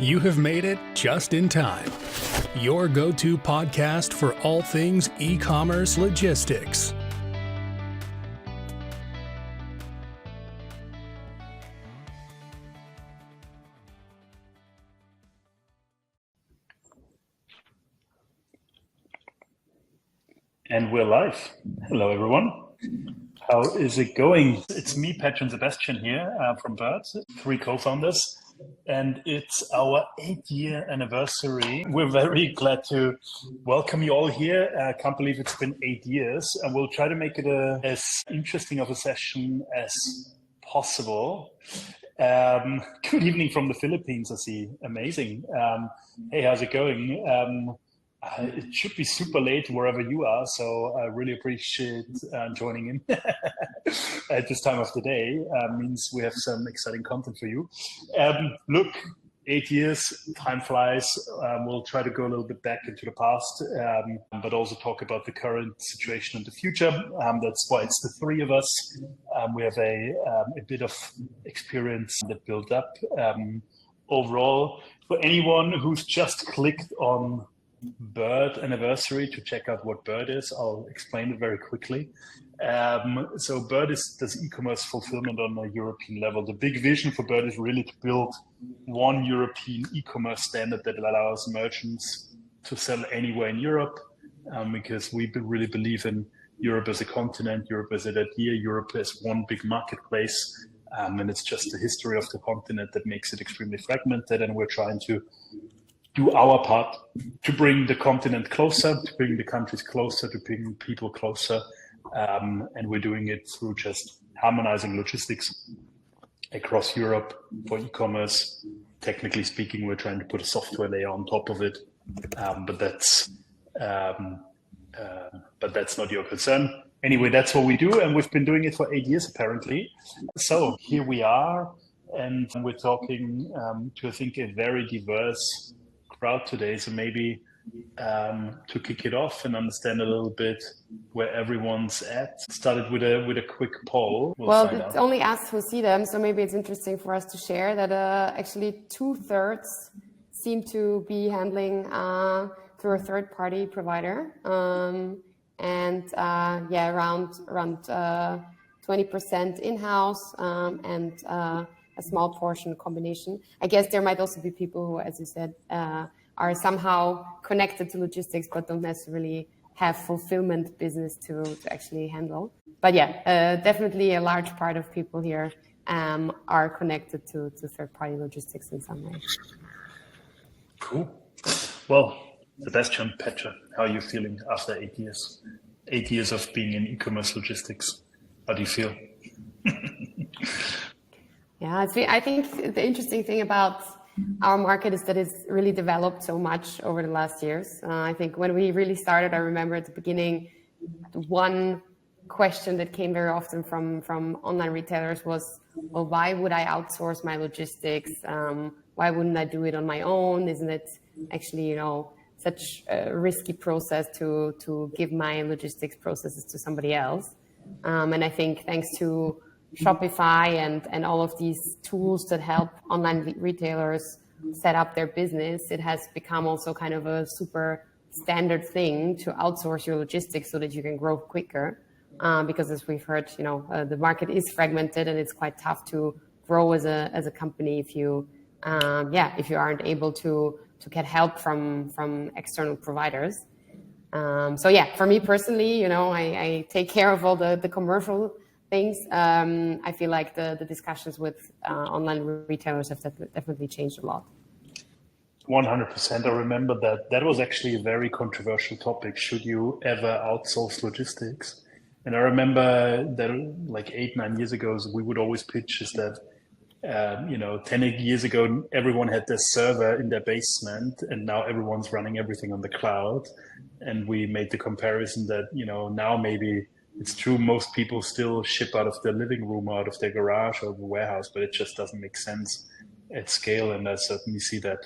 You have made it just in time. Your go-to podcast for all things e-commerce logistics. And we're live. Hello, everyone. How is it going? It's me, Petra and Sebastian here from Byrd, 3 co-founders. And it's our 8-year anniversary. We're very glad to welcome you all here. I can't believe it's been 8 years. And we'll try to make it as interesting of a session as possible. Good evening from the Philippines, I see. Amazing. Hey, how's it going? It should be super late wherever you are, so I really appreciate joining in at this time of the day. Means we have some exciting content for you. Look, 8 years, time flies. We'll try to go a little bit back into the past, but also talk about the current situation and the future. That's why it's the 3 of us. We have a bit of experience that built up. Overall, for anyone who's just clicked on Byrd anniversary to check out what Byrd is, I'll explain it very quickly. So Byrd does e-commerce fulfillment on a European level. The big vision for Byrd is really to build one European e-commerce standard that allows merchants to sell anywhere in Europe, because we really believe in Europe as a continent, Europe as an idea, Europe as one big marketplace. And it's just the history of the continent that makes it extremely fragmented. And we're trying to do our part to bring the continent closer, to bring the countries closer, to bring people closer. And we're doing it through just harmonizing logistics across Europe for e-commerce. Technically speaking, we're trying to put a software layer on top of it. But that's not your concern. Anyway, that's what we do. And we've been doing it for 8 years, apparently. So here we are. And we're talking to, I think, a very diverse crowd today, so maybe to kick it off and understand a little bit where everyone's at. Started with a quick poll. Well, it's only us who see them, so maybe it's interesting for us to share that actually 2/3 seem to be handling through a third-party provider, and around 20% in-house, and a small portion combination. I guess there might also be people who, as you said, are somehow connected to logistics, but don't necessarily have fulfillment business to actually handle. But definitely a large part of people here are connected to third-party logistics in some way. Cool. Well, Sebastian, Petra, how are you feeling after 8 years? 8 years of being in e-commerce logistics. How do you feel? Yeah, I think the interesting thing about our market is that it's really developed so much over the last years. I think when we really started, I remember at the beginning, the one question that came very often from online retailers was, well, why would I outsource my logistics? Why wouldn't I do it on my own? Isn't it actually, such a risky process to give my logistics processes to somebody else? And I think thanks to Shopify and all of these tools that help online retailers set up their business, it has become also kind of a super standard thing to outsource your logistics so that you can grow quicker. Because as we've heard, the market is fragmented and it's quite tough to grow as a company if you aren't able to get help from external providers. For me personally, I take care of all the commercial things. I feel like the discussions with online retailers have definitely changed a lot. 100%. I remember that was actually a very controversial topic. Should you ever outsource logistics? And I remember that like 8-9 years ago, we would always pitch is that, 10 years ago, everyone had their server in their basement and now everyone's running everything on the cloud. And we made the comparison that, now maybe it's true, most people still ship out of their living room, out of their garage or the warehouse, but it just doesn't make sense at scale. And I certainly see that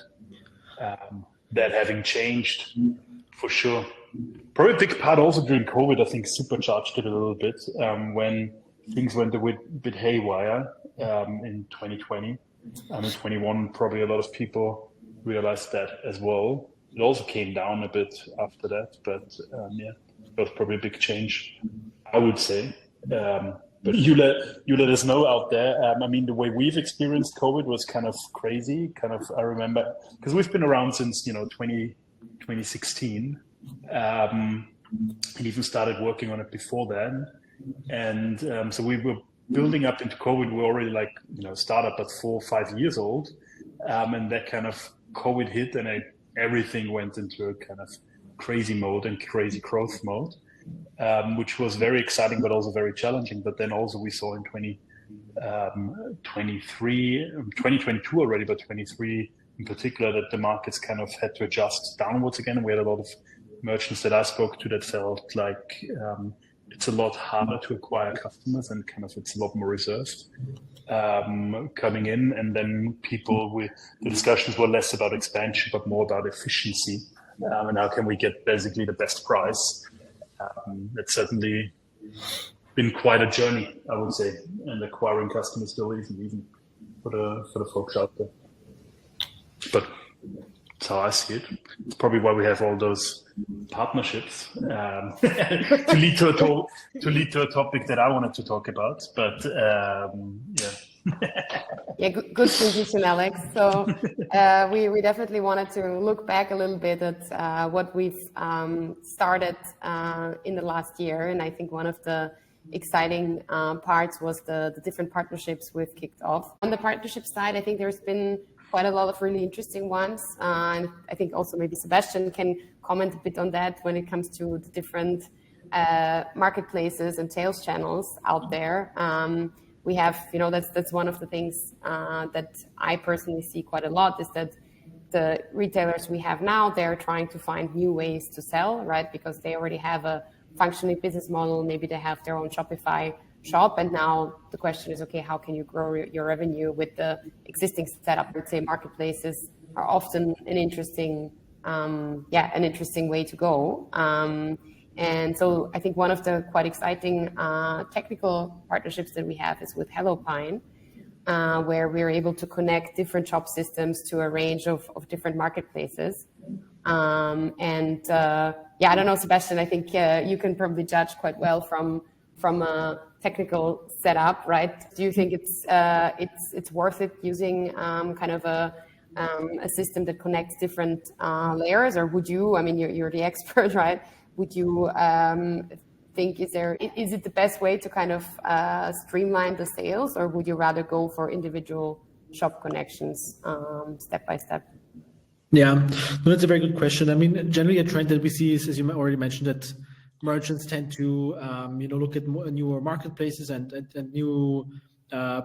having changed for sure. Probably a big part also during COVID, I think supercharged it a little bit when things went a bit haywire in 2020. In 21, probably a lot of people realized that as well. It also came down a bit after that, but that was probably a big change, I would say. But you let us know out there. I mean, the way we've experienced COVID was kind of crazy. I remember, because we've been around since 2016, and even started working on it before then. And so we were building up into COVID. We were already startup, but 4 or 5 years old, and that kind of COVID hit, and everything went into a kind of crazy mode and crazy growth mode. Which was very exciting, but also very challenging. But then also we saw in 2022 already, but 23 in particular, that the markets kind of had to adjust downwards again. And we had a lot of merchants that I spoke to that felt like it's a lot harder to acquire customers, and kind of it's a lot more reserved coming in. And then the discussions were less about expansion, but more about efficiency. And how can we get basically the best price? It's certainly been quite a journey, I would say, and acquiring customers still isn't easy for the folks out there. But that's how I see it. It's probably why we have all those partnerships to lead to a topic that I wanted to talk about. But Yeah, good transition, Alex. So we definitely wanted to look back a little bit at what we've started in the last year. And I think one of the exciting parts was the different partnerships we've kicked off. On the partnership side, I think there's been quite a lot of really interesting ones. And I think also maybe Sebastian can comment a bit on that when it comes to the different marketplaces and sales channels out there. We have, that's one of the things that I personally see quite a lot, is that the retailers we have now, they're trying to find new ways to sell, right? Because they already have a functioning business model. Maybe they have their own Shopify shop. And now the question is, okay, how can you grow your revenue with the existing setup? I would say marketplaces are often an interesting way to go. And so I think one of the quite exciting technical partnerships that we have is with HelloPine, where we're able to connect different shop systems to a range of different marketplaces. I don't know, Sebastian, I think you can probably judge quite well from a technical setup, right? Do you think it's worth it using kind of a system that connects different layers, or would you? I mean, you're the expert, right? Would you think is it the best way to kind of streamline the sales, or would you rather go for individual shop connections step by step? Yeah, no, that's a very good question. I mean, generally a trend that we see is, as you already mentioned, that merchants tend to look at newer marketplaces and new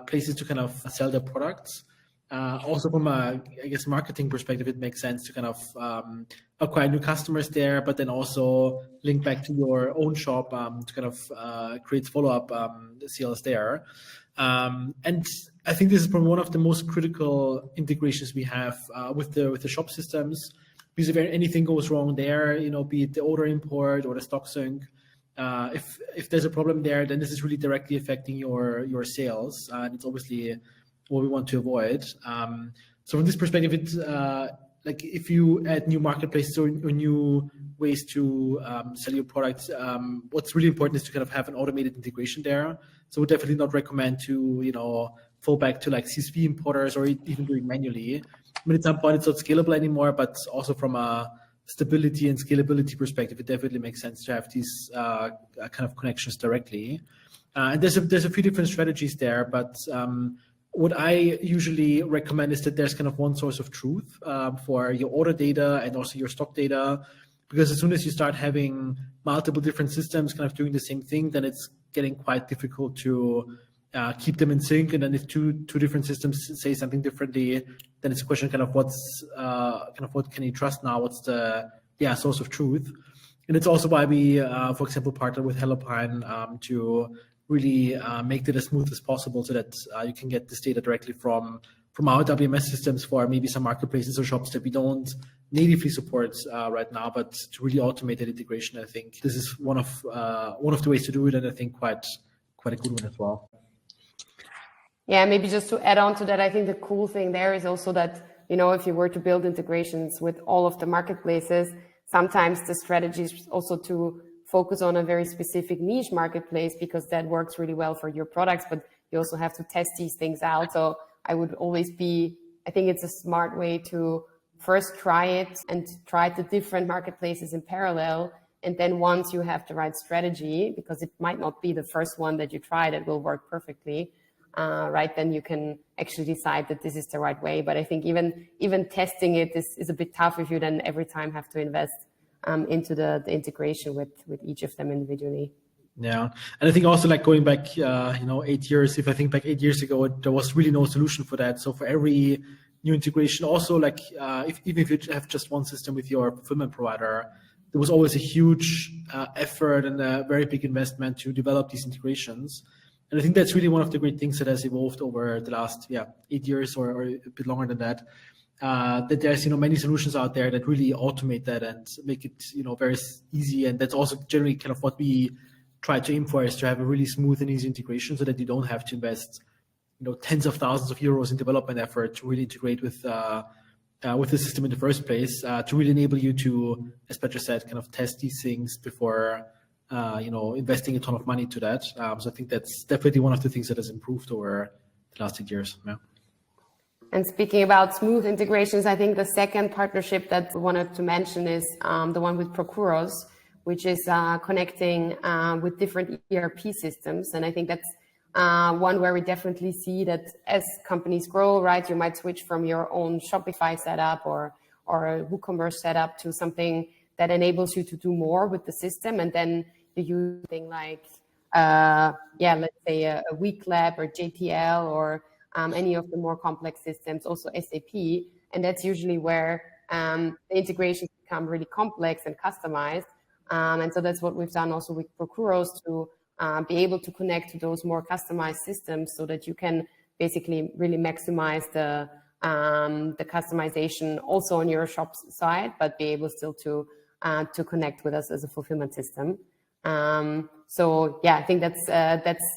places to kind of sell their products. Also from a, marketing perspective, it makes sense to kind of acquire new customers there, but then also link back to your own shop to kind of create follow-up sales there. And I think this is probably one of the most critical integrations we have with the shop systems, because if anything goes wrong there, be it the order import or the stock sync, if there's a problem there, then this is really directly affecting your sales, and it's obviously what we want to avoid. So from this perspective, it's if you add new marketplaces or new ways to sell your products, what's really important is to kind of have an automated integration there. So we definitely not recommend to fall back to like CSV importers or even doing manually. I mean, at some point it's not scalable anymore, but also from a stability and scalability perspective, it definitely makes sense to have these kind of connections directly. And there's a few different strategies there, but what I usually recommend is that there's kind of one source of truth for your order data and also your stock data, because as soon as you start having multiple different systems kind of doing the same thing, then it's getting quite difficult to keep them in sync. And then if two different systems say something differently, then it's a question kind of what can you trust now? What's the source of truth? And it's also why we, for example, partner with HelloPine to really make it as smooth as possible, so that you can get this data directly from our WMS systems for maybe some marketplaces or shops that we don't natively support right now, but to really automate that integration. I think this is one of the ways to do it, and I think quite a good one as well. Yeah, maybe just to add on to that, I think the cool thing there is also that if you were to build integrations with all of the marketplaces, sometimes the strategy is also to focus on a very specific niche marketplace because that works really well for your products, but you also have to test these things out. So I think it's a smart way to first try it and try the different marketplaces in parallel. And then once you have the right strategy, because it might not be the first one that you try that will work perfectly, right, then you can actually decide that this is the right way. But I think even testing it is a bit tough if you then every time have to invest into the integration with each of them individually. Yeah, and I think also like going back, 8 years. If I think back 8 years ago, there was really no solution for that. So for every new integration, also like even if you have just one system with your fulfillment provider, there was always a huge effort and a very big investment to develop these integrations. And I think that's really one of the great things that has evolved over the last 8 years or a bit longer than that. That there's many solutions out there that really automate that and make it very easy. And that's also generally kind of what we try to aim for, is to have a really smooth and easy integration so that you don't have to invest tens of thousands of euros in development effort to really integrate with the system in the first place, to really enable you to, as Petra said, kind of test these things before investing a ton of money to that. So I think that's definitely one of the things that has improved over the last 8 years. Yeah. And speaking about smooth integrations, I think the second partnership that we wanted to mention is the one with Procuros, which is connecting with different ERP systems. And I think that's one where we definitely see that as companies grow, right, you might switch from your own Shopify setup or a WooCommerce setup to something that enables you to do more with the system. And then you use something like, let's say a WeekLab or JTL or any of the more complex systems, also SAP. And that's usually where the integrations become really complex and customized. And so that's what we've done also with Procuros to be able to connect to those more customized systems so that you can basically really maximize the customization also on your shop side, but be able still to connect with us as a fulfillment system. I think that's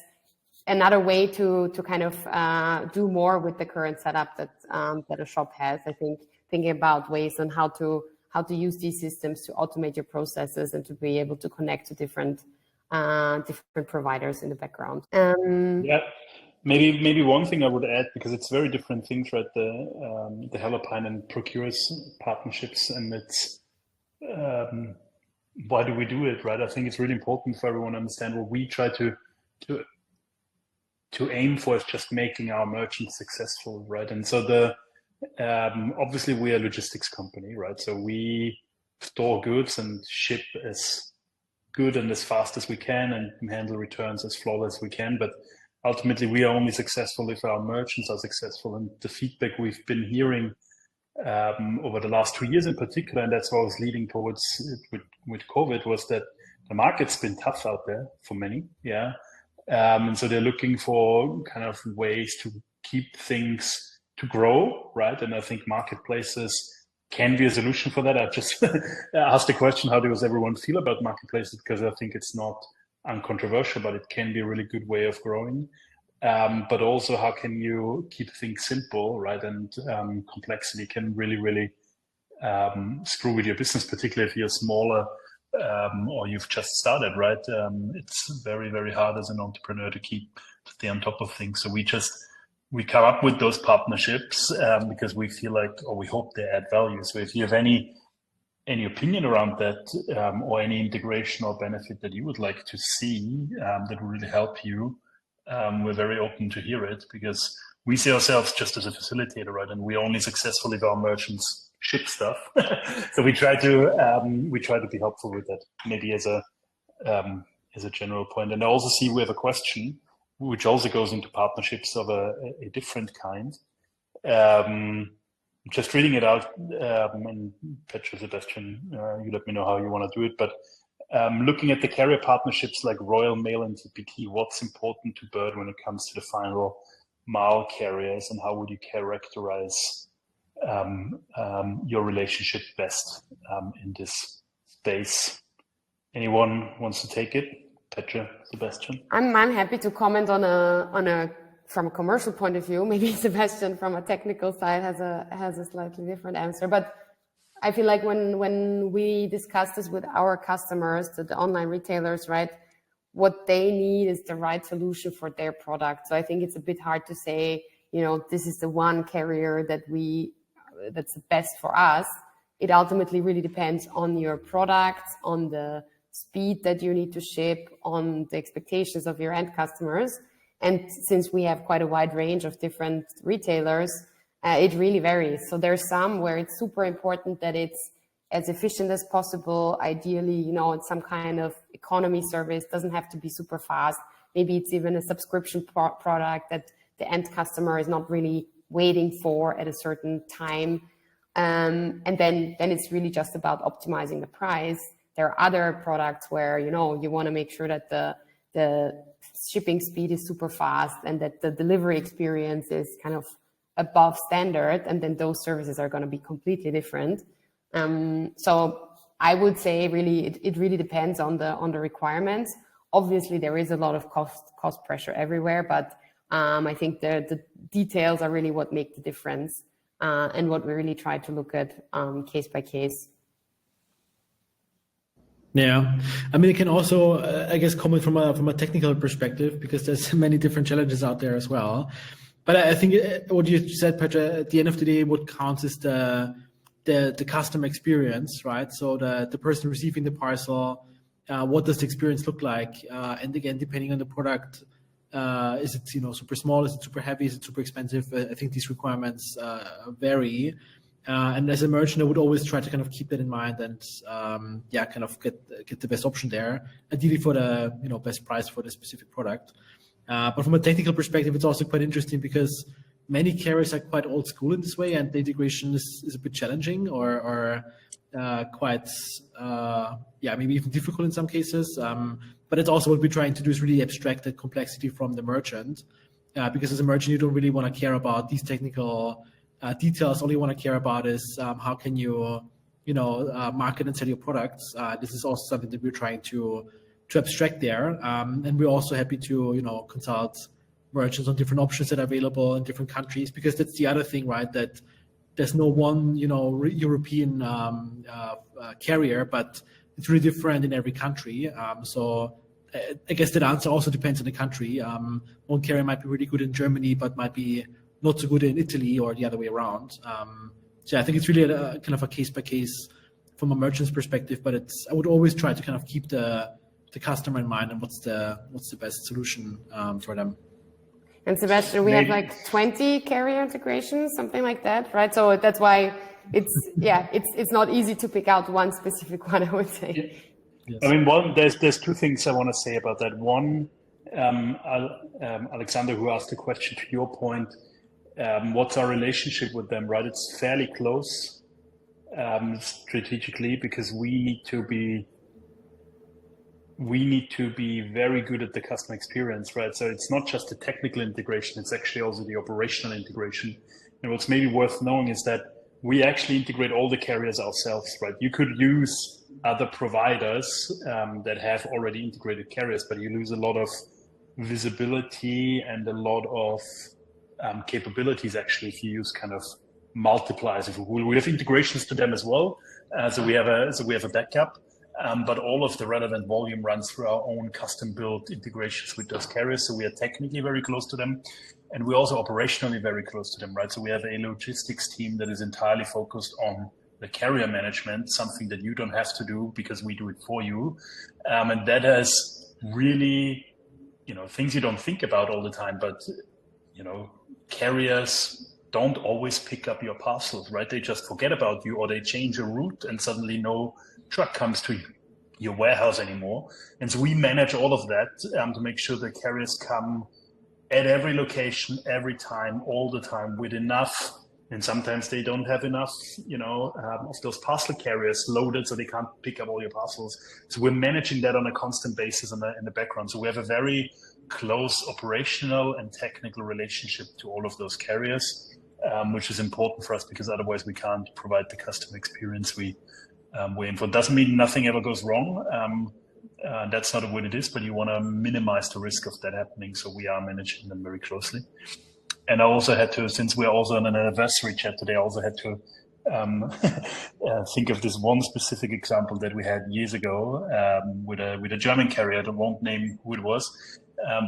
another way to kind of do more with the current setup that a shop has. I think thinking about ways on how to use these systems to automate your processes and to be able to connect to different providers in the background. Maybe one thing I would add, because it's very different things, right? The Helopine and Procuros partnerships, and it's why do we do it, right? I think it's really important for everyone to understand what we try to aim for is just making our merchants successful, right? And so obviously we are a logistics company, right? So we store goods and ship as good and as fast as we can and handle returns as flawless as we can. But ultimately we are only successful if our merchants are successful. And the feedback we've been hearing over the last 2 years in particular, and that's what I was leading towards with COVID, was that the market's been tough out there for many. Yeah. And so they're looking for kind of ways to keep things to grow, right? And I think marketplaces can be a solution for that. I just asked the question, how does everyone feel about marketplaces? Because I think it's not uncontroversial, but it can be a really good way of growing. But also, how can you keep things simple, right? And complexity can really, really screw with your business, particularly if you're smaller or you've just started, right? It's very, very hard as an entrepreneur to stay on top of things. So we come up with those partnerships because we feel like, or we hope they add value. So if you have any opinion around that or any integration or benefit that you would like to see that will really help you, we're very open to hear it, because we see ourselves just as a facilitator, right? And we're only successful if our merchants ship stuff. So we try to be helpful with that, maybe as a general point. And I also see we have a question which also goes into partnerships of a different kind. Just reading it out, and Petra, Sebastian, you let me know how you want to do it. But looking at the carrier partnerships like Royal Mail and TPT, what's important to Byrd when it comes to the final mile carriers, and how would you characterize your relationship best in this space? Anyone wants to take it? Petra, Sebastian? I'm happy to comment on a from a commercial point of view. Maybe Sebastian from a technical side has a slightly different answer. But I feel like when we discuss this with our customers, the online retailers, right, what they need is the right solution for their product. So I think it's a bit hard to say, this is the one carrier that's the best for us. It ultimately really depends on your product, on the speed that you need to ship, on the expectations of your end customers. And since we have quite a wide range of different retailers, it really varies. So there's some where it's super important that it's as efficient as possible. Ideally, it's some kind of economy service, doesn't have to be super fast. Maybe it's even a subscription product that the end customer is not really waiting for at a certain time. And then it's really just about optimizing the price. There are other products where, you want to make sure that the shipping speed is super fast and that the delivery experience is kind of above standard. And then those services are going to be completely different. So I would say really, it really depends on the requirements. Obviously, there is a lot of cost pressure everywhere, but I think the details are really what make the difference, and what we really try to look at case by case. Yeah, I mean, it can also, I guess, comment from a technical perspective, because there's many different challenges out there as well. But I think what you said, Petra, at the end of the day, what counts is the customer experience, right? So the person receiving the parcel, what does the experience look like? And again, depending on the product, is it super small? Is it super heavy? Is it super expensive? I think these requirements vary. And as a merchant, I would always try to kind of keep that in mind and kind of get the best option there, ideally for the best price for the specific product. But from a technical perspective, it's also quite interesting because many carriers are quite old school in this way, and the integration is a bit challenging or quite maybe even difficult in some cases. But it's also what we're trying to do is really abstract that complexity from the merchant, because as a merchant, you don't really want to care about these technical details. All you want to care about is how can you market and sell your products. This is also something that we're trying to abstract there, and we're also happy to consult merchants on different options that are available in different countries, because that's the other thing, right? That there's no one European carrier, but it's really different in every country. So I guess that answer also depends on the country. One carrier might be really good in Germany, but might be not so good in Italy, or the other way around. So I think it's really a kind of a case by case from a merchant's perspective, but I would always try to kind of keep the customer in mind and what's the best solution for them. And Sebastian, we have like 20 carrier integrations, something like that, right? So that's why it's not easy to pick out one specific one, I would say. Yeah. Yes. I mean, there's two things I want to say about that. One, Alexander, who asked the question, to your point, what's our relationship with them, right? It's fairly close strategically, because we need to be very good at the customer experience, right? So it's not just the technical integration, it's actually also the operational integration. And what's maybe worth knowing is that we actually integrate all the carriers ourselves, right? You could use other providers that have already integrated carriers, but you lose a lot of visibility and a lot of capabilities actually if you use kind of multipliers. We have integrations to them as well, so we have a backup. But all of the relevant volume runs through our own custom-built integrations with those carriers. So we are technically very close to them, and we're also operationally very close to them, right? So we have a logistics team that is entirely focused on the carrier management, something that you don't have to do because we do it for you. And that has really, things you don't think about all the time, but, carriers don't always pick up your parcels, right? They just forget about you, or they change a route and suddenly no truck comes to your warehouse anymore. And so we manage all of that to make sure the carriers come at every location, every time, all the time, with enough. And sometimes they don't have enough, of those parcel carriers loaded, so they can't pick up all your parcels. So we're managing that on a constant basis in the background. So we have a very close operational and technical relationship to all of those carriers, which is important for us, because otherwise we can't provide the customer experience we aim for. Doesn't mean nothing ever goes wrong. That's not what it is, but you want to minimize the risk of that happening. So we are managing them very closely. And I also had to, since we're also on an anniversary chat today, I also had to think of this one specific example that we had years ago with a German carrier. I won't name who it was,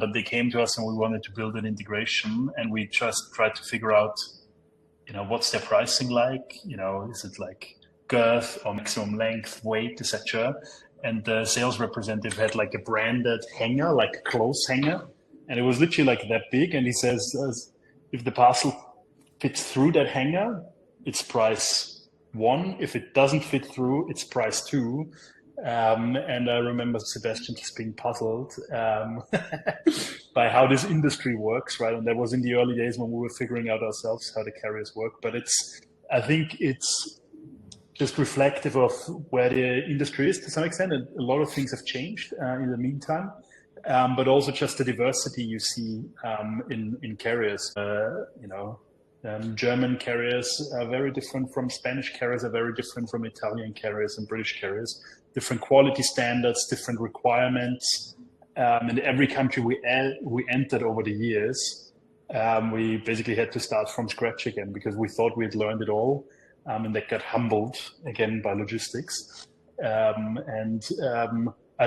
but they came to us and we wanted to build an integration, and we just tried to figure out, what's their pricing like? Is it like girth or maximum length, weight, etc.? And the sales representative had like a branded hanger, like a clothes hanger, and it was literally like that big. And he says, if the parcel fits through that hanger, it's price 1. If it doesn't fit through, it's price 2. And I remember Sebastian just being puzzled by how this industry works, right? And that was in the early days when we were figuring out ourselves how the carriers work. But I think it's just reflective of where the industry is to some extent. And a lot of things have changed in the meantime. But also just the diversity you see in carriers. German carriers are very different from Spanish carriers, are very different from Italian carriers and British carriers. Different quality standards, different requirements. In every country we entered over the years, we basically had to start from scratch again because we thought we had learned it all, and that got humbled again by logistics. I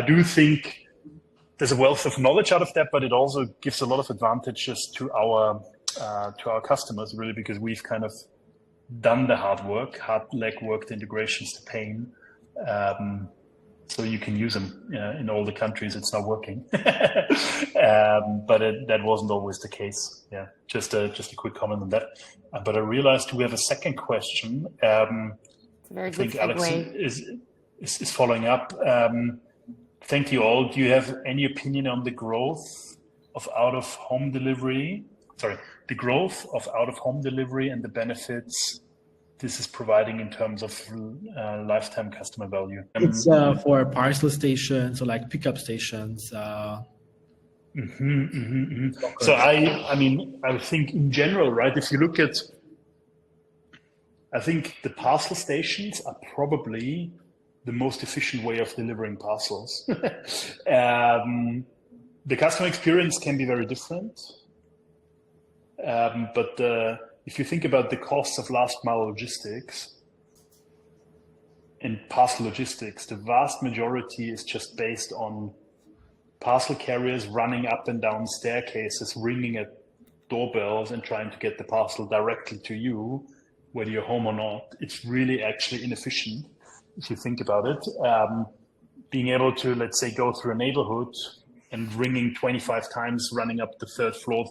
do think there's a wealth of knowledge out of that, but it also gives a lot of advantages to our customers, really, because we've kind of done the hard legwork, the integrations, the pain, so you can use them in all the countries it's not working. But that wasn't always the case. Yeah, just a quick comment on that. But I realized we have a second question. It's a very good I think Alex segue. is following up. Thank you all. Do you have any opinion on the growth of out-of-home delivery? The growth of out-of-home delivery and the benefits this is providing in terms of lifetime customer value. It's for parcel stations or like pickup stations. So I think in general, right, if you look at, I think the parcel stations are probably the most efficient way of delivering parcels. The customer experience can be very different. But if you think about the costs of last mile logistics and parcel logistics, the vast majority is just based on parcel carriers running up and down staircases, ringing at doorbells and trying to get the parcel directly to you, whether you're home or not. It's really actually inefficient if you think about it. Being able to, let's say, go through a neighborhood and ringing 25 times, running up the third floor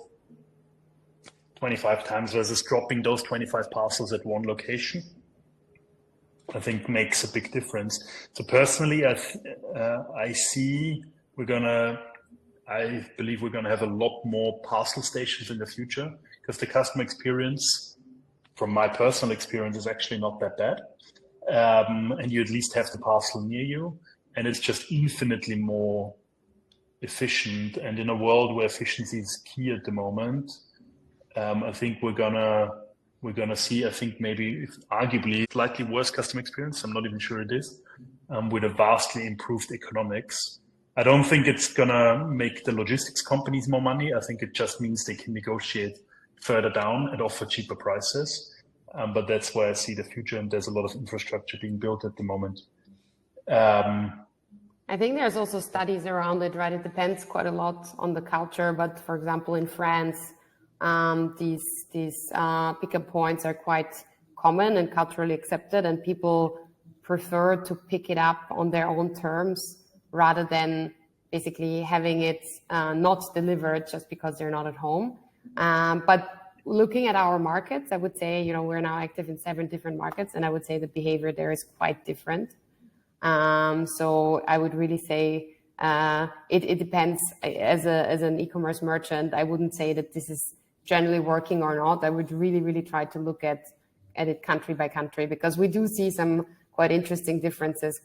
25 times versus dropping those 25 parcels at one location, I think makes a big difference. So personally, I believe we're gonna have a lot more parcel stations in the future because the customer experience, from my personal experience, is actually not that bad. And you at least have the parcel near you, and it's just infinitely more efficient. And in a world where efficiency is key at the moment, I think we're gonna see, I think maybe arguably slightly worse customer experience. I'm not even sure it is, with a vastly improved economics. I don't think it's gonna make the logistics companies more money. I think it just means they can negotiate further down and offer cheaper prices. But that's where I see the future, and there's a lot of infrastructure being built at the moment. I think there's also studies around it, right? It depends quite a lot on the culture, but for example, in France, these pickup points are quite common and culturally accepted, and people prefer to pick it up on their own terms rather than basically having it not delivered just because they're not at home. But looking at our markets, I would say, we're now active in 7 different markets, and I would say the behavior there is quite different. So I would really say it depends. As an e-commerce merchant, I wouldn't say that this is generally working or not. I would really, really try to look at it country by country, because we do see some quite interesting differences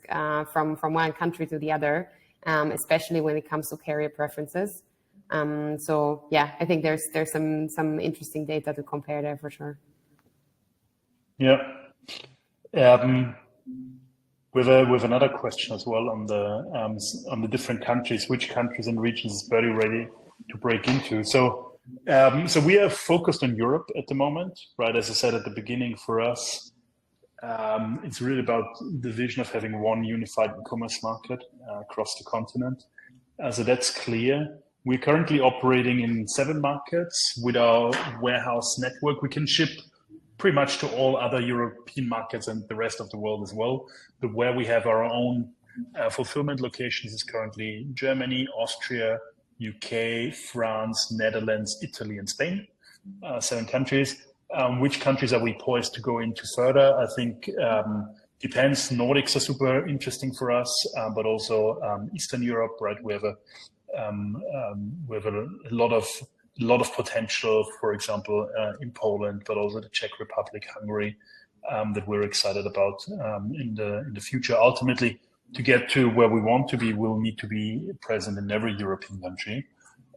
from one country to the other, especially when it comes to carrier preferences. So yeah, I think there's some interesting data to compare there for sure. Yeah. with another question as well on the different countries. Which countries and regions is Birdie ready to break into? So we are focused on Europe at the moment, right? As I said at the beginning, for us, it's really about the vision of having one unified e-commerce market across the continent. So that's clear. We're currently operating in 7 markets with our warehouse network. We can ship pretty much to all other European markets and the rest of the world as well. But where we have our own fulfillment locations is currently Germany, Austria, UK, France, Netherlands, Italy, and Spain. 7 countries. Which countries are we poised to go into further? I think depends. Nordics are super interesting for us, but also Eastern Europe, right? We have a lot of potential, for example, in Poland, but also the Czech Republic, Hungary, that we're excited about in the future. Ultimately, to get to where we want to be, we'll need to be present in every European country.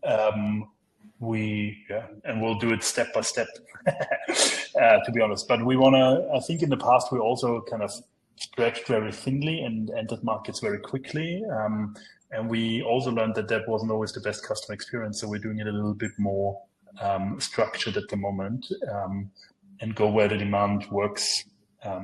And we'll do it step by step, to be honest. But I think in the past, we also kind of stretched very thinly and entered markets very quickly. And we also learned that wasn't always the best customer experience. So we're doing it a little bit more structured at the moment, and go where the demand works.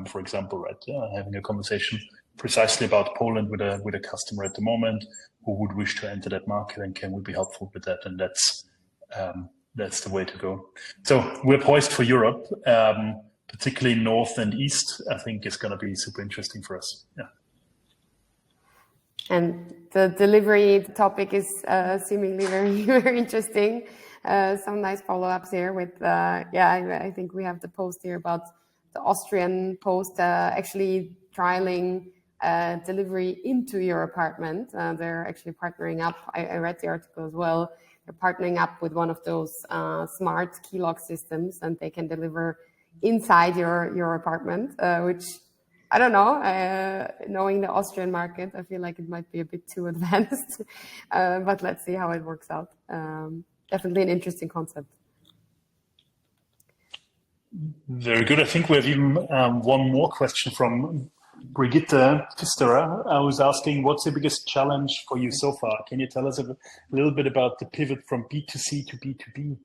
For example, right, having a conversation precisely about Poland with a customer at the moment who would wish to enter that market, and can we be helpful with that? And that's the way to go. So we're poised for Europe, particularly North and East. I think is going to be super interesting for us. Yeah. And the delivery topic is seemingly very, very interesting. Some nice follow-ups here with, I think we have the post here about the Austrian post actually trialing delivery into your apartment. They're actually partnering up. I read the article as well. They're partnering up with one of those smart key lock systems, and they can deliver inside your apartment, which I don't know. Knowing the Austrian market, I feel like it might be a bit too advanced, but let's see how it works out. Definitely an interesting concept. Very good. I think we have even one more question from Brigitte Pfisterer. I was asking, what's the biggest challenge for you so far? Can you tell us a little bit about the pivot from B2C to B2B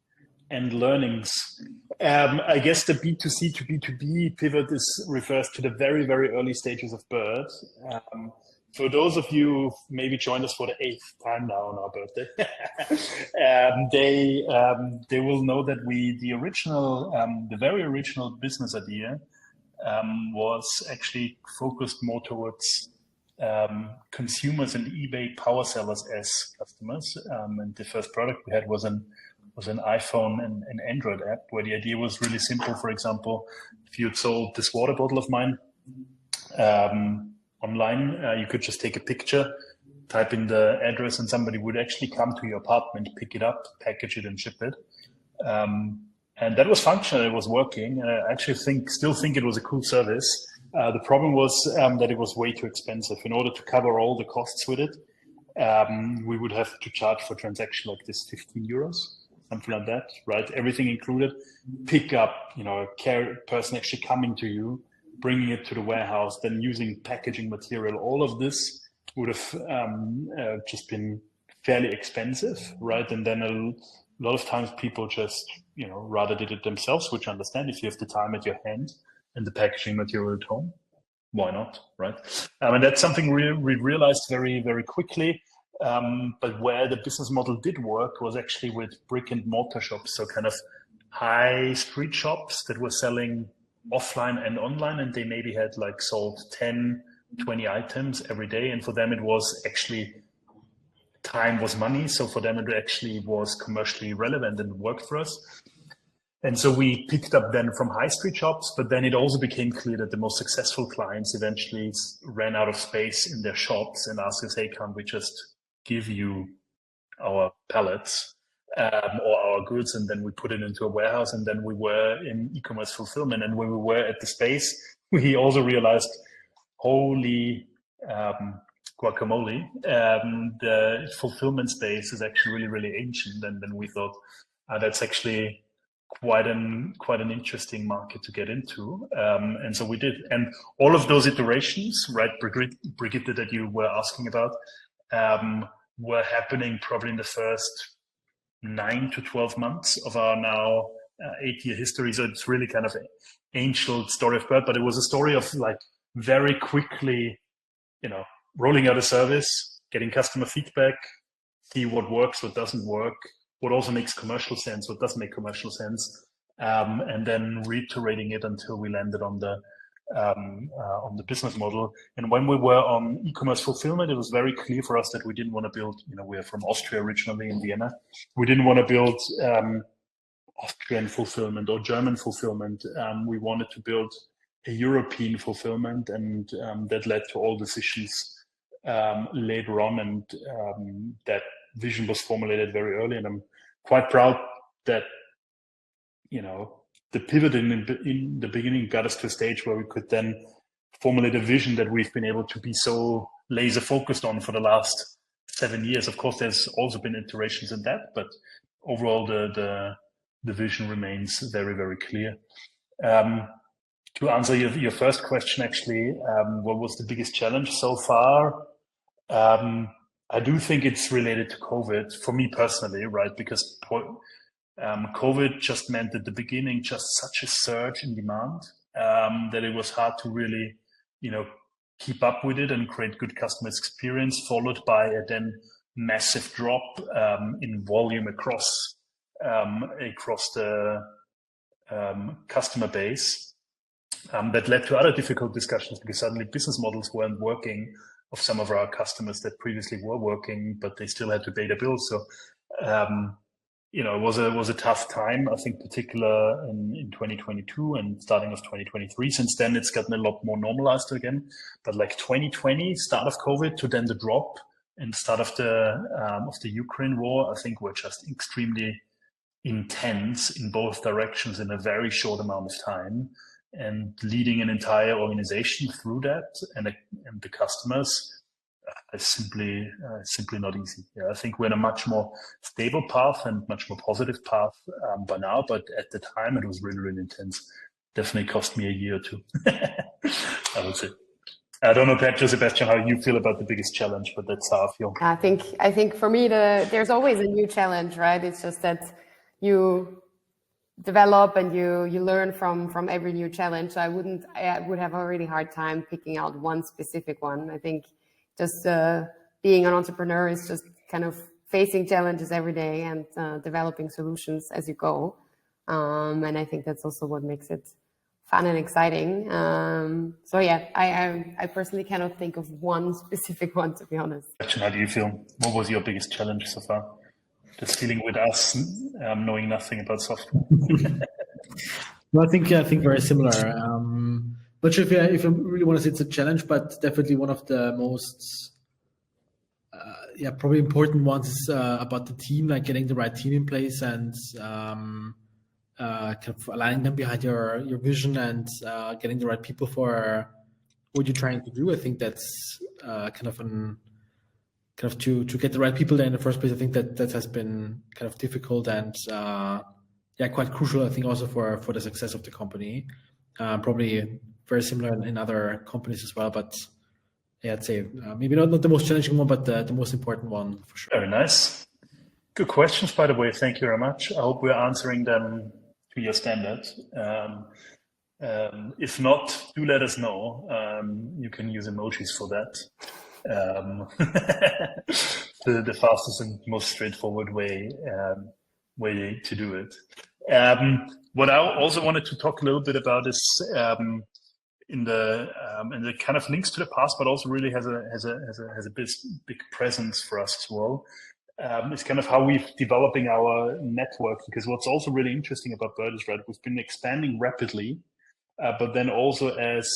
and learnings? I guess the B2C to B2B pivot refers to the very, very early stages of Bird. For those of you who maybe joined us for the 8th time now on our birthday, they will know that the very original business idea was actually focused more towards consumers and eBay power sellers as customers. And the first product we had was an iPhone and an Android app, where the idea was really simple. For example, if you had sold this water bottle of mine online, you could just take a picture, type in the address, and somebody would actually come to your apartment, pick it up, package it, and ship it. And that was functional. It was working. I actually still think it was a cool service. The problem was that it was way too expensive. In order to cover all the costs with it, we would have to charge for a transaction like this 15 euros, something like that, right? Everything included. Pick up, a person actually coming to you, bringing it to the warehouse, then using packaging material. All of this would have just been fairly expensive, right? And then a lot of times people just, rather did it themselves, which I understand. If you have the time at your hand and the packaging material at home, why not, right? And that's something we realized very, very quickly. But where the business model did work was actually with brick and mortar shops. So kind of high street shops that were selling offline and online, and they maybe had sold 10, 20 items every day. And for them, it was actually time was money. So for them, it actually was commercially relevant and worked for us. And so we picked up then from high street shops, but then it also became clear that the most successful clients eventually ran out of space in their shops and asked us, hey, can't we just give you our pallets or our goods, and then we put it into a warehouse, and then we were in e-commerce fulfillment. And when we were at the space, we also realized, holy guacamole, the fulfillment space is actually really, really ancient. And then we thought, that's actually quite an interesting market to get into. And so we did. And all of those iterations, right, Brigitte, that you were asking about, were happening probably in the first 9 to 12 months of our now 8-year history. So it's really kind of an ancient story of Bird, but it was a story of like very quickly, rolling out a service, getting customer feedback, see what works, what doesn't work, what also makes commercial sense, what doesn't make commercial sense, and then reiterating it until we landed on the business model. And when we were on e-commerce fulfillment, it was very clear for us that we didn't want to build, we're from Austria originally in Vienna. We didn't want to build Austrian fulfillment or German fulfillment. We wanted to build a European fulfillment, and that led to all decisions later on. And that vision was formulated very early. And I'm quite proud that, the pivot in the beginning got us to a stage where we could then formulate a vision that we've been able to be so laser focused on for the last 7 years. Of course, there's also been iterations in that, but overall the vision remains very, very clear. To answer your first question, actually, what was the biggest challenge so far? I do think it's related to COVID for me personally, right? Because COVID just meant at the beginning just such a surge in demand that it was hard to really, keep up with it and create good customer experience, followed by a then massive drop in volume across the customer base. That led to other difficult discussions because suddenly business models weren't working of some of our customers that previously were working, but they still had to pay their bills. So, it was a tough time, I think, particular in 2022 and starting of 2023. Since then, it's gotten a lot more normalized again. But like 2020, start of COVID to then the drop and start of the Ukraine war, I think were just extremely intense in both directions in a very short amount of time. And leading an entire organization through that and the customers is simply not easy. I think we're in a much more stable path and much more positive path by now, but at the time it was really, really intense. Definitely cost me a year or two, I would say. I don't know, Petra, Sebastian, how you feel about the biggest challenge, but that's how I feel. I think for me, there's always a new challenge, right? It's just that you develop and you learn from every new challenge. So I would have a really hard time picking out one specific one. I think just being an entrepreneur is just kind of facing challenges every day and developing solutions as you go. And I think that's also what makes it fun and exciting. So yeah, I personally cannot think of one specific one, to be honest. How do you feel? What was your biggest challenge so far? Just dealing with us, knowing nothing about software. Well, I think very similar. Not sure if I really want to say it's a challenge, but definitely one of the most, probably important ones is about the team, like getting the right team in place and kind of aligning them behind your vision and getting the right people for what you're trying to do. I think that's to get the right people there in the first place. I think that has been kind of difficult and quite crucial, I think, also for the success of the company. Probably very similar in other companies as well, but I'd say maybe not the most challenging one, but the most important one for sure. Very nice. Good questions, by the way. Thank you very much. I hope we're answering them to your standard. If not, do let us know. You can use emojis for that. The fastest and most straightforward way to do it. What I also wanted to talk a little bit about is in the kind of links to the past, but also really has a big presence for us as well. It's kind of how we're developing our network, because what's also really interesting about Byrd is, right, we've been expanding rapidly, but then also as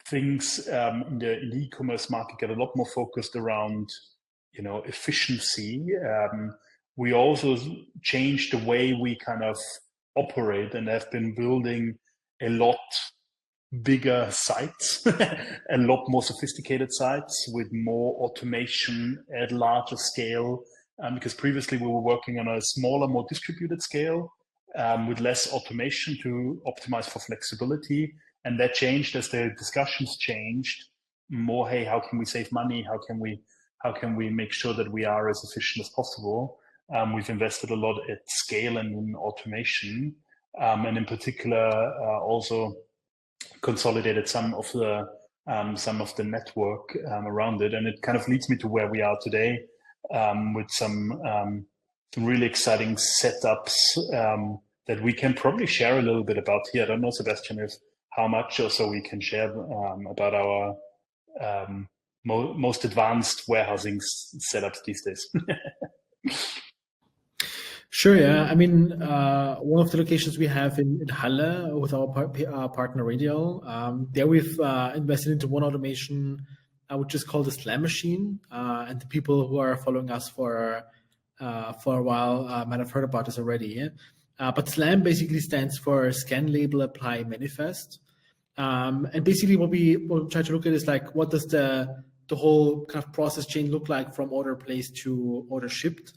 things in the e-commerce market get a lot more focused around, efficiency. We also changed the way we kind of operate and have been building a lot bigger sites, a lot more sophisticated sites with more automation at larger scale. Because previously we were working on a smaller, more distributed scale. with less automation to optimize for flexibility. And that changed as the discussions changed more. Hey, how can we save money? How can we make sure that we are as efficient as possible? We've invested a lot at scale and in automation, and in particular also consolidated some of the network around it. And it kind of leads me to where we are today, with some really exciting setups that we can probably share a little bit about here. I don't know, Sebastian, if how much or so we can share about our most advanced warehousing setups these days. Sure, yeah. I mean, one of the locations we have in Halle with our partner Radial, there we've invested into one automation, which is called the Slam machine. And the people who are following us for a while might have heard about this already. But Slam basically stands for Scan, Label, Apply, Manifest. And basically what we'll try to look at is like, what does the whole kind of process chain look like from order placed to order shipped?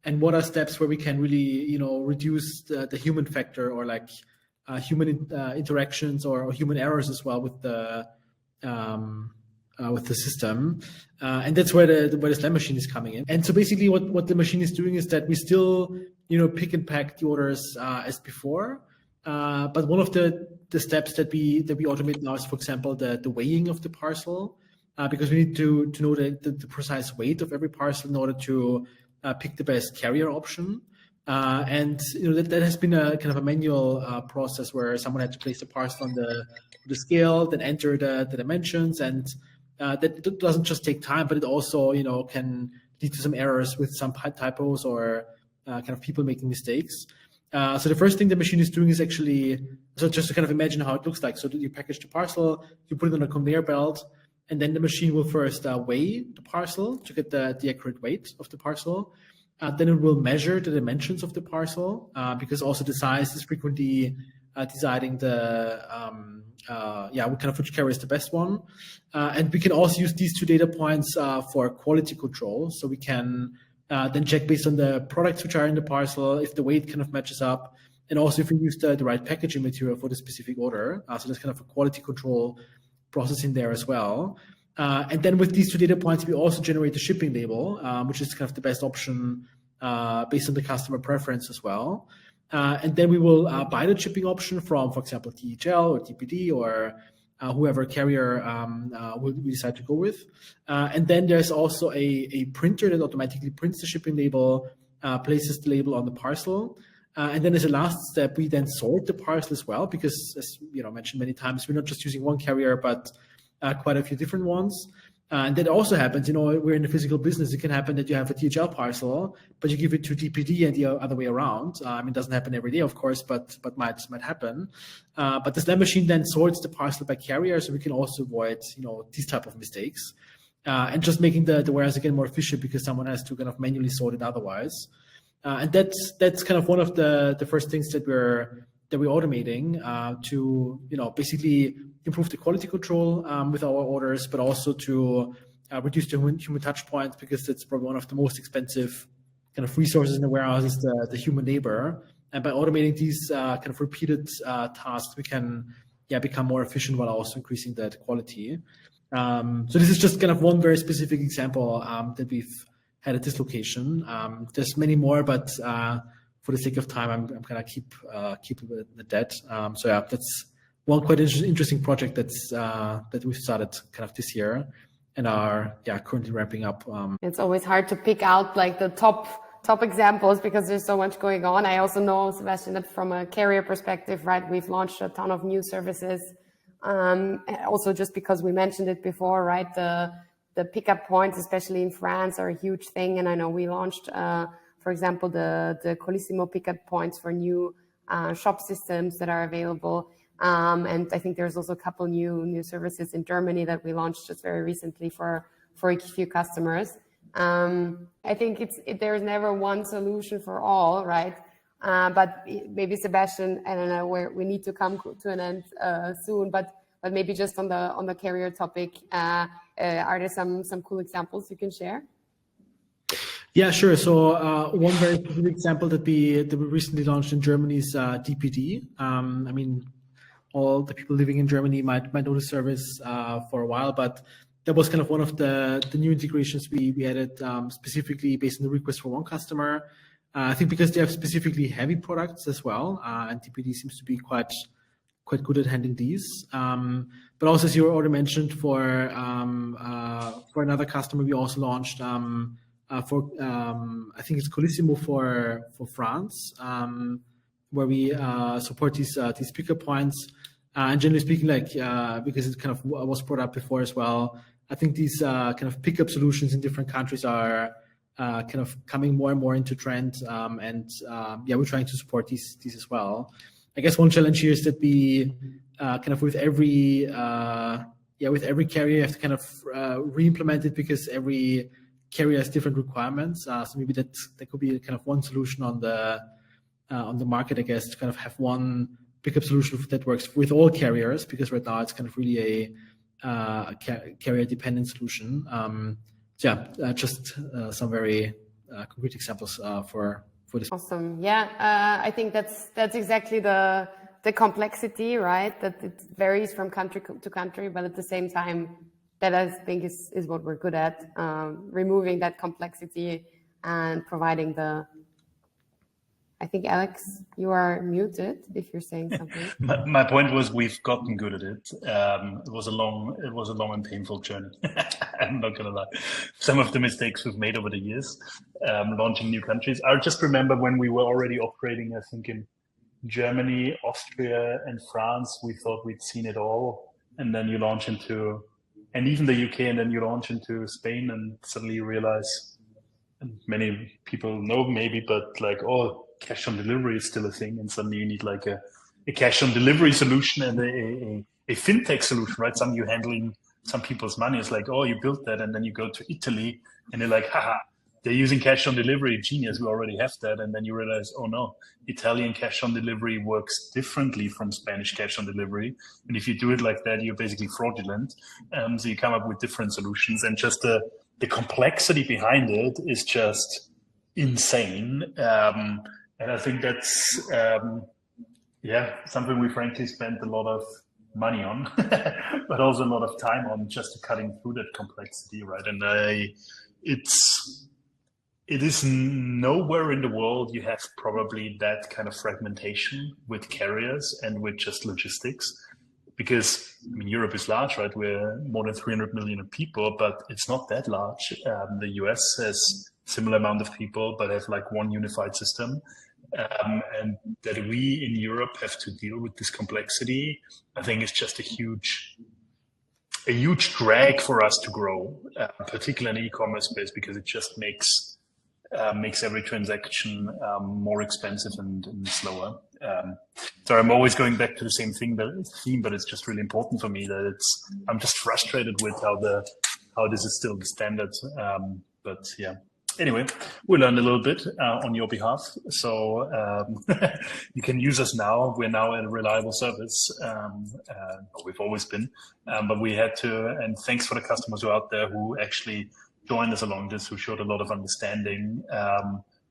And what are steps where we can really, reduce the human factor, or like human interactions or human errors as well with the system, and that's where the Slam machine is coming in. And so basically, what the machine is doing is that we still, pick and pack the orders as before, but one of the steps that we automate now is, for example, the weighing of the parcel, because we need to know the precise weight of every parcel in order to pick the best carrier option. And that has been a kind of a manual process where someone had to place the parcel on the scale, then enter the dimensions, and that doesn't just take time, but it also can lead to some errors with some typos or kind of people making mistakes. So the first thing the machine is doing is actually, so just to kind of imagine how it looks like. So you package the parcel, you put it on a conveyor belt, and then the machine will first weigh the parcel to get the accurate weight of the parcel. Then it will measure the dimensions of the parcel, because also the size is frequently deciding which carrier is the best one. And we can also use these two data points for quality control. So we can then check based on the products which are in the parcel if the weight kind of matches up, and also if we use the right packaging material for the specific order. So there's kind of a quality control process in there as well. And then with these two data points, we also generate a shipping label, which is kind of the best option based on the customer preference as well. And then we will buy the shipping option from, for example, DHL or DPD or whoever carrier we decide to go with. And then there's also a printer that automatically prints the shipping label, places the label on the parcel. And then as a last step, we then sort the parcel as well, because as mentioned many times, we're not just using one carrier, but quite a few different ones. And that also happens, we're in a physical business. It can happen that you have a DHL parcel, but you give it to DPD and the other way around. It doesn't happen every day, of course, but might happen. But the Slam machine then sorts the parcel by carrier, so we can also avoid, these type of mistakes, and just making the warehouse again more efficient, because someone has to kind of manually sort it otherwise. And that's kind of one of the first things that we're automating to basically improve the quality control with our orders, but also to reduce the human touch points, because that's probably one of the most expensive kind of resources in the warehouse is the human labor. And by automating these kind of repeated tasks, we can become more efficient while also increasing the quality. So this is just kind of one very specific example that we've had at this location. There's many more, but for the sake of time, I'm gonna keep it at that. So yeah, that's one quite interesting project that we've started kind of this year and are currently ramping up. It's always hard to pick out like the top examples because there's so much going on. I also know, Sebastian, that from a carrier perspective, right, we've launched a ton of new services. Also just because we mentioned it before, right, the pickup points, especially in France, are a huge thing. And I know we launched, for example, the Colissimo pickup points for new shop systems that are available. And I think there's also a couple new services in Germany that we launched just very recently for a few customers. I think there's never one solution for all, right? But maybe Sebastian, I don't know, we need to come to an end soon, but maybe just on the carrier topic, are there some cool examples you can share? Yeah, sure. So one very specific example that we recently launched in Germany is DPD. I mean, all the people living in Germany might know the service for a while, but that was kind of one of the new integrations we added specifically based on the request for one customer. I think because they have specifically heavy products as well, and DPD seems to be quite good at handling these. But also, as you already mentioned, for another customer, we also launched for I think it's Colissimo for France, where we support these pickup points. And generally speaking, like because it kind of was brought up before as well, I think these kind of pickup solutions in different countries are kind of coming more and more into trend. And we're trying to support these as well. I guess one challenge here is that we kind of with every carrier, you have to kind of re-implement it because every carrier has different requirements. So maybe that could be kind of one solution on the market, I guess, to kind of have one pickup solution that works with all carriers, because right now it's kind of really a carrier dependent solution. Just some very concrete examples for this. Awesome. Yeah, I think that's exactly the complexity, right? That it varies from country to country, but at the same time, that I think is what we're good at, removing that complexity and providing I think, Alex, you are muted if you're saying something. My point was we've gotten good at it. It was a long and painful journey. I'm not gonna lie. Some of the mistakes we've made over the years, launching new countries. I just remember when we were already operating, I think in Germany, Austria, and France, we thought we'd seen it all. And then you launch and even the UK, and then you launch into Spain, and suddenly you realize, and many people know maybe, but like, cash on delivery is still a thing, and suddenly you need like a cash on delivery solution and a fintech solution, right? Some you handling some people's money. It's like, you built that, and then you go to Italy and they're like, haha, they're using cash on delivery. Genius, we already have that. And then you realize, oh no, Italian cash on delivery works differently from Spanish cash on delivery. And if you do it like that, you're basically fraudulent. So you come up with different solutions, and just the complexity behind it is just insane. And I think that's, something we frankly spent a lot of money on, but also a lot of time on, just cutting through that complexity, right? And it is nowhere in the world you have probably that kind of fragmentation with carriers and with just logistics. Because I mean, Europe is large, right? We're more than 300 million people, but it's not that large. The US has similar amount of people, but have like one unified system. And that we in Europe have to deal with this complexity, I think is just a huge drag for us to grow, particularly in the e-commerce space, because it just makes every transaction more expensive and slower. So I'm always going back to the same theme, but it's just really important for me that I'm just frustrated with how this is still the standard. But yeah. Anyway, we learned a little bit on your behalf, so you can use us now. We're now a reliable service. We've always been, but we had to. And thanks for the customers who are out there who actually joined us along this, who showed a lot of understanding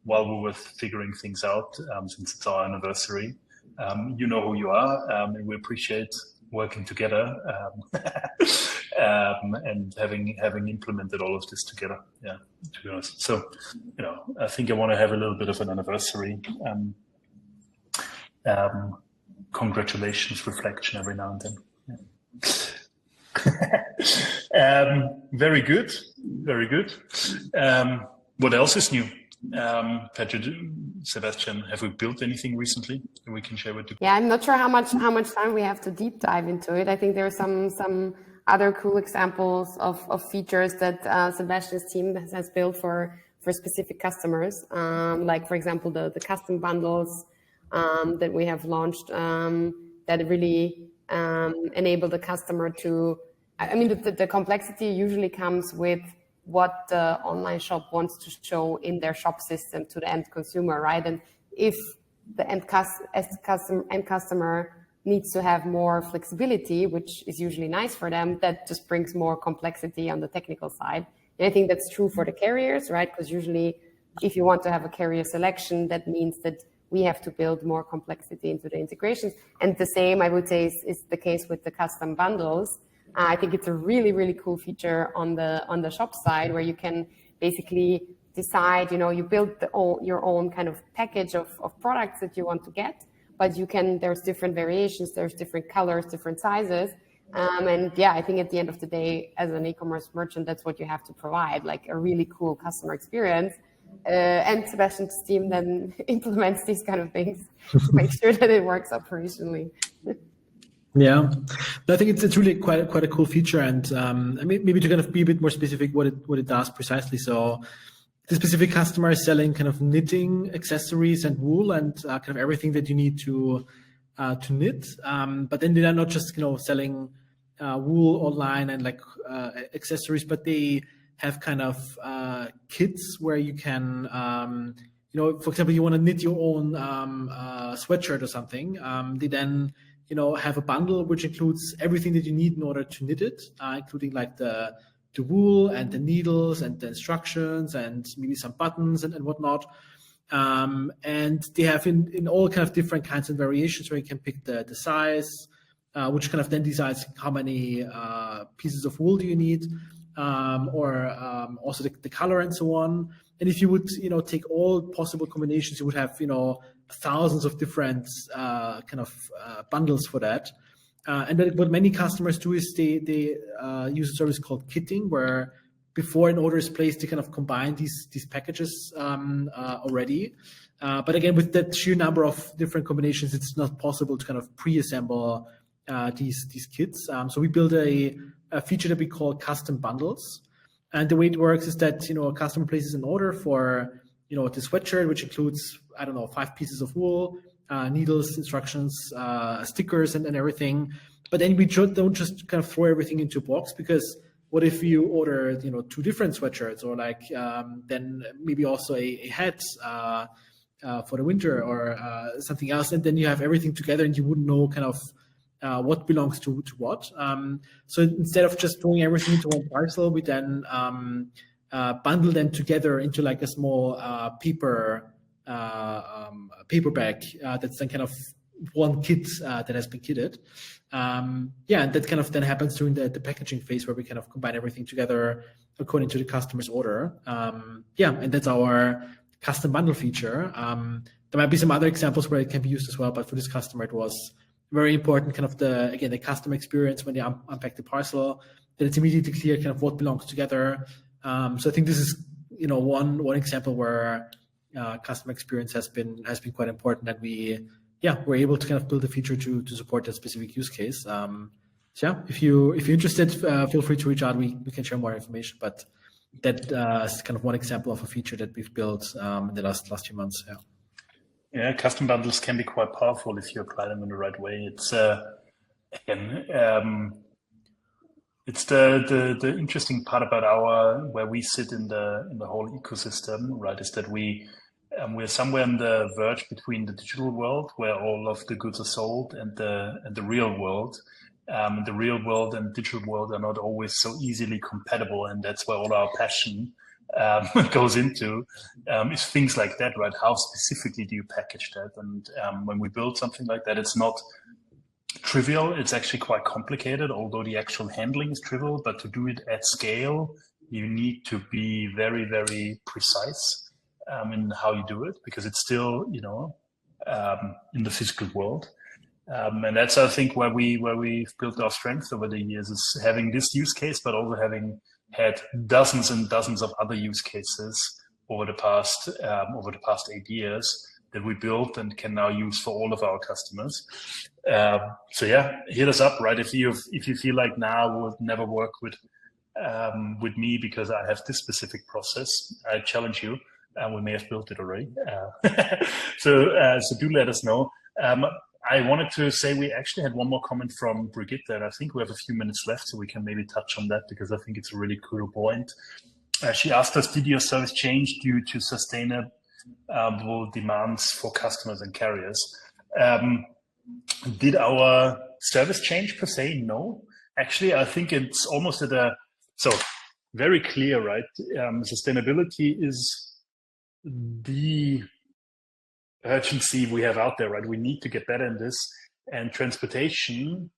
while we were figuring things out. Since it's our anniversary, you know who you are, and we appreciate working together and having implemented all of this together. Yeah, to be honest. So, I think I want to have a little bit of an anniversary congratulations reflection every now and then. Very good. What else is new? Petra, Sebastian, have we built anything recently that we can share with you? Yeah, I'm not sure how much time we have to deep dive into it. I think there are some other cool examples of features that Sebastian's team has built for specific customers. Like, for example, the custom bundles that we have launched that really enable the customer to, I mean, the complexity usually comes with what the online shop wants to show in their shop system to the end consumer, right? And if the end customer needs to have more flexibility, which is usually nice for them, that just brings more complexity on the technical side. And I think that's true for the carriers, right? Because usually if you want to have a carrier selection, that means that we have to build more complexity into the integrations. And the same, I would say, is the case with the custom bundles. I think it's a really, really cool feature on the shop side, where you can basically decide, you build your own kind of package of products that you want to get, but there's different variations, there's different colors, different sizes. And yeah, I think at the end of the day, as an e-commerce merchant, that's what you have to provide, like a really cool customer experience. And Sebastian's team then implements these kind of things to make sure that it works operationally. Yeah, I think it's really quite a cool feature, and I mean, maybe to kind of be a bit more specific what it does precisely. So the specific customer is selling kind of knitting accessories and wool and kind of everything that you need to knit. But then they're not just selling wool online and like accessories, but they have kind of kits where you can, for example, you want to knit your own sweatshirt or something. They then have a bundle which includes everything that you need in order to knit it, including like the wool and the needles and the instructions and maybe some buttons and whatnot. And they have in all kind of different kinds of variations where you can pick the size, which kind of then decides how many pieces of wool do you need, or also the color and so on. And if you would, take all possible combinations, you would have, thousands of different kind of bundles for that. And then what many customers do is they use a service called kitting, where before an order is placed, they kind of combine these packages already. But again, with that sheer number of different combinations, it's not possible to kind of pre-assemble these kits. So we build a feature that we call custom bundles. And the way it works is that, a customer places an order for, the sweatshirt, which includes, 5 pieces of wool, needles, instructions, stickers, and everything. But then we don't just kind of throw everything into a box, because what if you order, 2 different sweatshirts, or like then maybe also a hat for the winter, or something else, and then you have everything together and you wouldn't know kind of what belongs to what. So instead of just throwing everything into one parcel, we then bundle them together into like a small paper bag that's then kind of one kit that has been kitted. And that kind of then happens during the packaging phase, where we kind of combine everything together according to the customer's order. And that's our custom bundle feature. There might be some other examples where it can be used as well, but for this customer, it was very important, kind of the customer experience when they unpack the parcel, that it's immediately clear kind of what belongs together. So I think this is one example where customer experience has been quite important, and we're able to kind of build a feature to support that specific use case. If you're interested, feel free to reach out. We can share more information, but that is kind of one example of a feature that we've built in the last few months. Yeah, custom bundles can be quite powerful if you apply them in the right way. It's it's the interesting part about where we sit in the whole ecosystem, right? Is that we're somewhere on the verge between the digital world, where all of the goods are sold, and the real world. The real world and digital world are not always so easily compatible, and that's where all our passion goes into, is things like that, right? How specifically do you package that? And when we build something like that, it's not trivial. It's actually quite complicated, although the actual handling is trivial. But to do it at scale, you need to be very, very precise in how you do it, because it's still, in the physical world. And that's, I think, where we've built our strength over the years, is having this use case, but also having had dozens and dozens of other use cases over the past 8 years that we built and can now use for all of our customers. Hit us up, right? If you feel like now would never work with me because I have this specific process, I challenge you. We may have built it already. So do let us know. I wanted to say we actually had one more comment from Brigitte, and I think we have a few minutes left, so we can maybe touch on that, because I think it's a really cool point. She asked us, did your service change due to sustainable demands for customers and carriers? Did our service change per se? No. Actually, I think it's almost very clear, right? Sustainability is the urgency we have out there, right? We need to get better in this, and transportation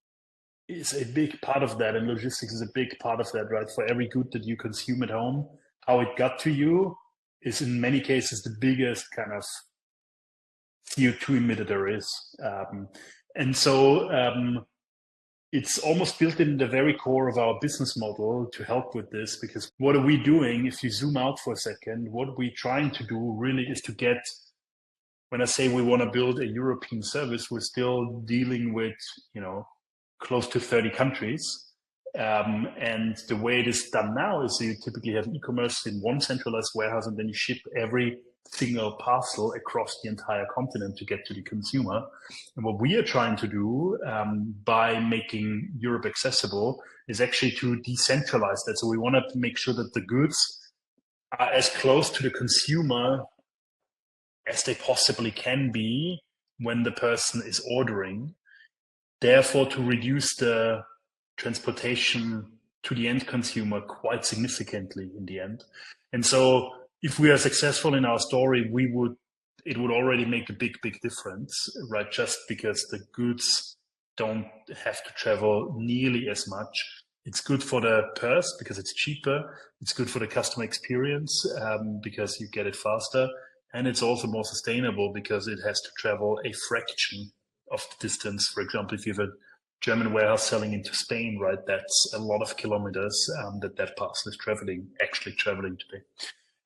is a big part of that, and logistics is a big part of that, right? For every good that you consume at home, how it got to you is in many cases the biggest kind of CO2 emitter there is. And so it's almost built in the very core of our business model to help with this, because what are we doing? If you zoom out for a second, what we're trying to do really is to get, when I say we want to build a European service, we're still dealing with, close to 30 countries. And the way it is done now is you typically have e-commerce in one centralized warehouse, and then you ship every single parcel across the entire continent to get to the consumer. And what we are trying to do by making Europe accessible is actually to decentralize that. So we want to make sure that the goods are as close to the consumer as they possibly can be when the person is ordering. Therefore, to reduce the transportation to the end consumer quite significantly in the end. And so if we are successful in our story, it would already make a big difference, right? Just because the goods don't have to travel nearly as much. It's good for the purse because it's cheaper. It's good for the customer experience because you get it faster. And it's also more sustainable because it has to travel a fraction of the distance. For example, if you have a German warehouse selling into Spain, right, that's a lot of kilometers that parcel is actually traveling today.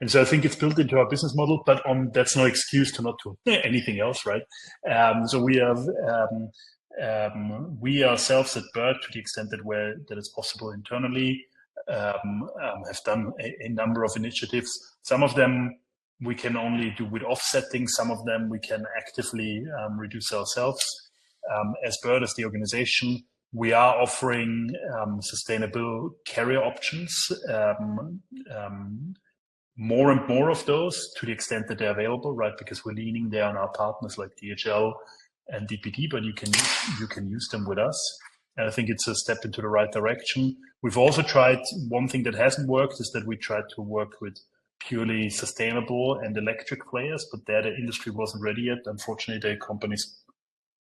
And so I think it's built into our business model, but that's no excuse to not do anything else, right? So we have we ourselves at Byrd, to the extent that it's possible internally, have done a number of initiatives. Some of them we can only do with offsetting. Some of them we can actively reduce ourselves. As Byrd, as the organization, we are offering sustainable carrier options, more and more of those to the extent that they're available, right? Because we're leaning there on our partners like DHL and DPD, but you can use them with us. And I think it's a step into the right direction. We've also tried, one thing that hasn't worked is that we tried to work with purely sustainable and electric players, but there the industry wasn't ready yet. Unfortunately, the companies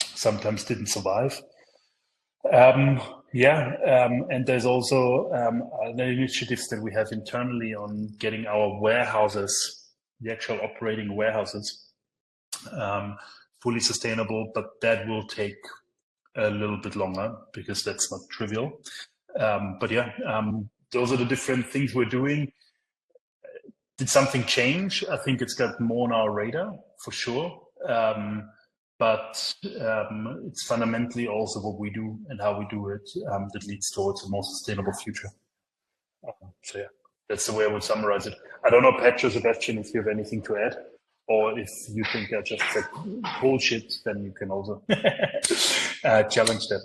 sometimes didn't survive. And there's also other initiatives that we have internally on getting our warehouses, the actual operating warehouses, fully sustainable, but that will take a little bit longer because that's not trivial. Those are the different things we're doing. Did something change? I think it's got more on our radar for sure. But it's fundamentally also what we do and how we do it that leads towards a more sustainable future. That's the way I would summarize it. I don't know, Petra, Sebastian, if you have anything to add, or if you think I just said bullshit, then you can also challenge that.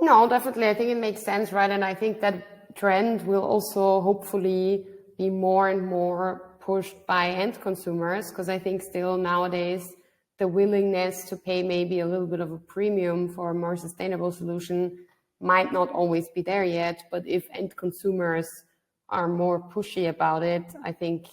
No, definitely. I think it makes sense, right? And I think that trend will also hopefully be more and more pushed by end consumers, because I think still nowadays the willingness to pay maybe a little bit of a premium for a more sustainable solution might not always be there yet. But if end consumers are more pushy about it, I think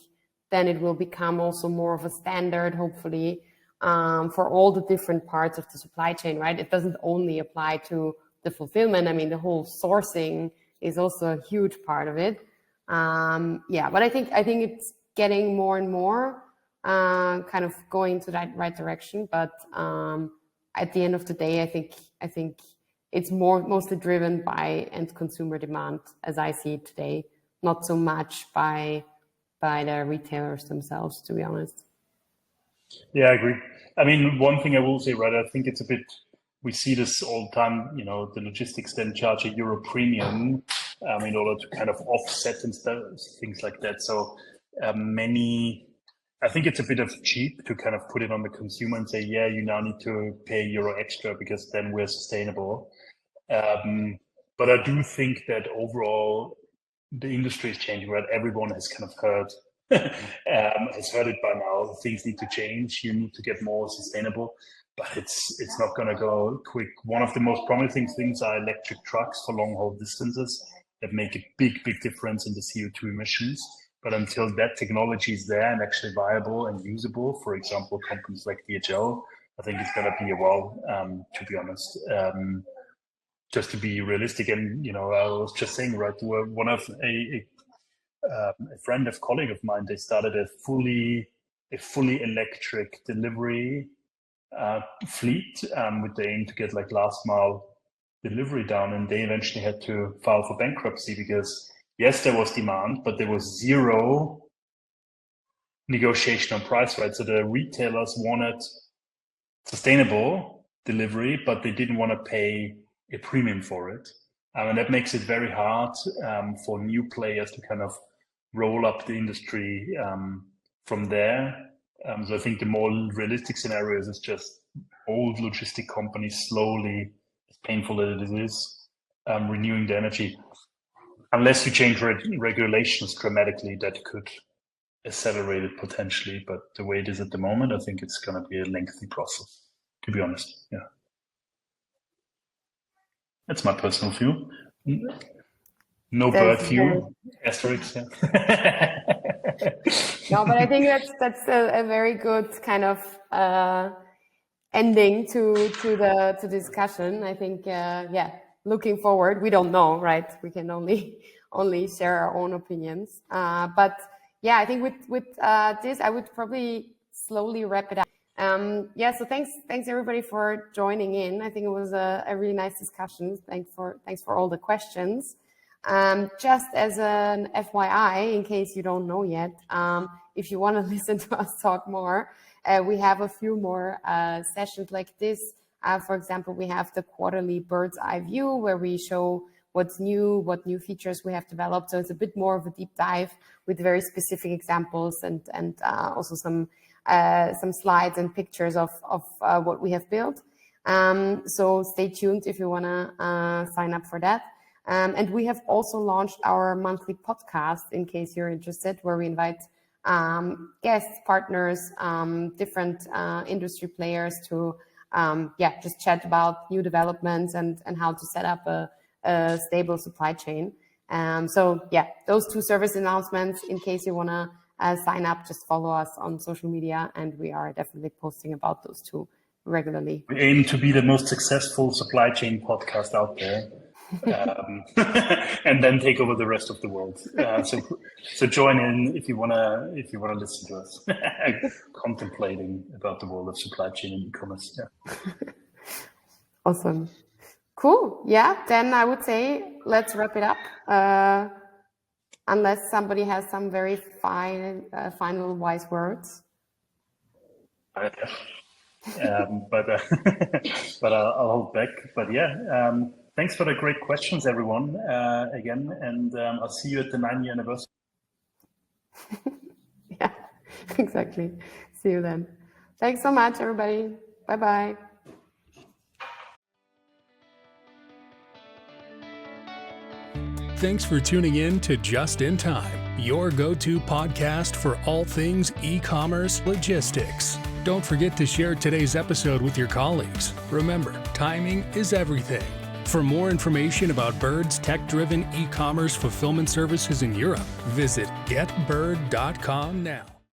then it will become also more of a standard, hopefully, for all the different parts of the supply chain, right? It doesn't only apply to the fulfillment. I mean, the whole sourcing is also a huge part of it. But I think it's getting more and more kind of going to that right direction. But at the end of the day, I think it's mostly driven by end consumer demand, as I see it today, not so much by the retailers themselves, to be honest. Yeah, I agree. I mean, one thing I will say, right, I think it's a bit, we see this all the time, the logistics then charge a euro premium in order to kind of offset and stuff, things like that. So I think it's a bit of cheap to kind of put it on the consumer and say, yeah, you now need to pay euro extra because then we're sustainable. But I do think that overall the industry is changing, right? Everyone has kind of heard it by now. Things need to change. You need to get more sustainable, but it's not going to go quick. One of the most promising things are electric trucks for long haul distances that make a big difference in the CO2 emissions. But until that technology is there and actually viable and usable, for example, companies like DHL, I think it's going to be a while, to be honest. Just to be realistic, and I was just saying, right, one of a friend, a colleague of mine, they started a fully electric delivery fleet with the aim to get like last mile delivery down, and they eventually had to file for bankruptcy because yes, there was demand, but there was zero negotiation on price, right? So the retailers wanted sustainable delivery, but they didn't want to pay a premium for it. And that makes it very hard for new players to kind of roll up the industry from there. So I think the more realistic scenarios is just old logistic companies slowly, as painful as it is, renewing the energy. Unless you change regulations dramatically, that could accelerate it potentially. But the way it is at the moment, I think it's going to be a lengthy process, to be honest. Yeah. That's my personal view. No bird view. Asterisks. Yeah. No, but I think that's a very good kind of ending to the discussion. I think looking forward, we don't know, right? We can only share our own opinions. But yeah, I think with this, I would probably slowly wrap it up. So thanks everybody for joining in. I think it was a really nice discussion. Thanks for all the questions. Just as an FYI, in case you don't know yet, if you want to listen to us talk more, we have a few more sessions like this. For example, we have the quarterly bird's eye view where we show what new features we have developed. So it's a bit more of a deep dive with very specific examples and also some slides and pictures of what we have built. So stay tuned if you want to sign up for that. And we have also launched our monthly podcast, in case you're interested, where we invite guests, partners, different industry players to just chat about new developments and how to set up a stable supply chain. Those two service announcements, in case you want to sign up, just follow us on social media, and we are definitely posting about those two regularly. We aim to be the most successful supply chain podcast out there. And then take over the rest of the world. So join in if you wanna listen to us contemplating about the world of supply chain and e-commerce. Yeah. Awesome, cool. Yeah, then I would say let's wrap it up. Unless somebody has some very final wise words. But I'll hold back. But yeah. Thanks for the great questions, everyone, again, and I'll see you at the 9-year anniversary. Yeah, exactly. See you then. Thanks so much, everybody. Bye-bye. Thanks for tuning in to Just in Time, your go-to podcast for all things e-commerce logistics. Don't forget to share today's episode with your colleagues. Remember, timing is everything. For more information about Byrd's tech-driven e-commerce fulfillment services in Europe, visit getbyrd.com now.